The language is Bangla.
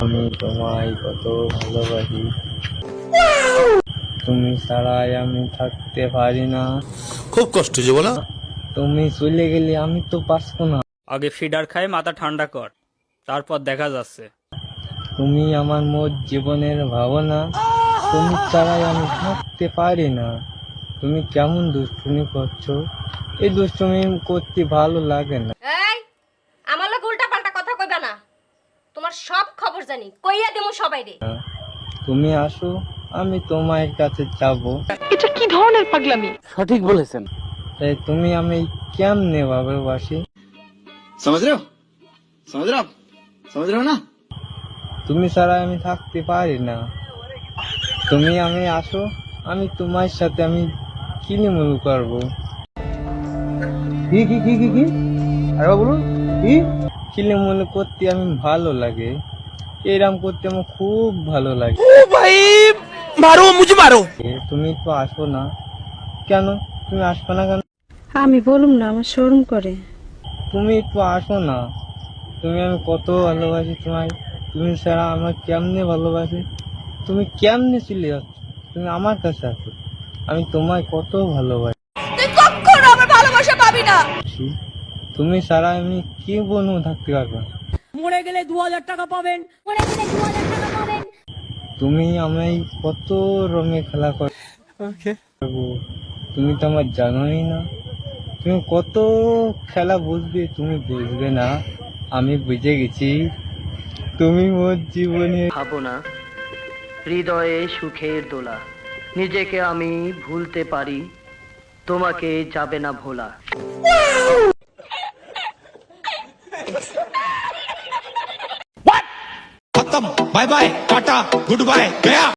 আমি তোমায় কত ভালোবাসি, তুমি ছাড়াই আমি থাকতে পারি না। খুব কষ্ট যে বলো। তুমি চলে গেলে আমি তো বাঁচবো না। আগে ফিডার খাই মাথা ঠান্ডা কর, তারপর দেখা যাচ্ছে। তুমি আমার মোট জীবনের ভাবনা, তুমি ছাড়াই আমি থাকতে পারি না। তুমি কেমন দুষ্টুমি করছো? এই দুষ্টুমি করতে ভালো লাগে না। এই আমার লোক উল্টা পাল্টা কথা কইবা না, তোমার সব খবর জানি, কইয়া দেবো সবাই রে। তুমি আসো, আমি তোমার কাছে যাবো। এটা কি ধরনের পাগলামি? সঠিক বলেছেন। তাই তুমি আমি কেমনে ভালোবাসি, समझ रहे हो समझ रहे हो ना। তুমি ছাড়া আমি থাকতে পারি না। তুমি আমি আসো, আমি তোমার সাথে আমি কিলিমুলু করবো। কি কি কি কি কি আরে বলুন কি? কিলিমুলু করতে আমি ভালো লাগে, এরম করতে আমার খুব ভালো লাগে। ओ भाई मारो मुझे मारो। তুমি তো আসো না কেন? তুমি আসবে না কেন? আমি বলুম না, আমার শরম করে। তুমি তো আসো না। তুমি আমি কত ভালোবাসি তোমায়, তুমি ছাড়া আমার কেমনে ভালোবাসি। তুমি কেমনে চলে যাচ্ছ? তুমি আমার কাছে আসো, আমি তোমায় কত ভালোবাসি। তুই কখনো আমার ভালোবাসা পাবি না। তুমি ছাড়া আমি কি বলবো, থাকতে পারবো না। মরে গেলে 2000 টাকা পাবেন। তুমি আমায় কত রঙে খেলা করবো, তুমি তো আমার জানোই না। তুমি কত খেলা বুঝবে, তুমি বুঝবে না, আমি বুঝে গেছি। তুমি মোর জীবনে ভাবনা হৃদয়ে সুখের দোলা, নিজেকে আমি ভুলতে পারি, তোমাকে যাবে না ভোলা। खत्म bye bye tata goodbye गया।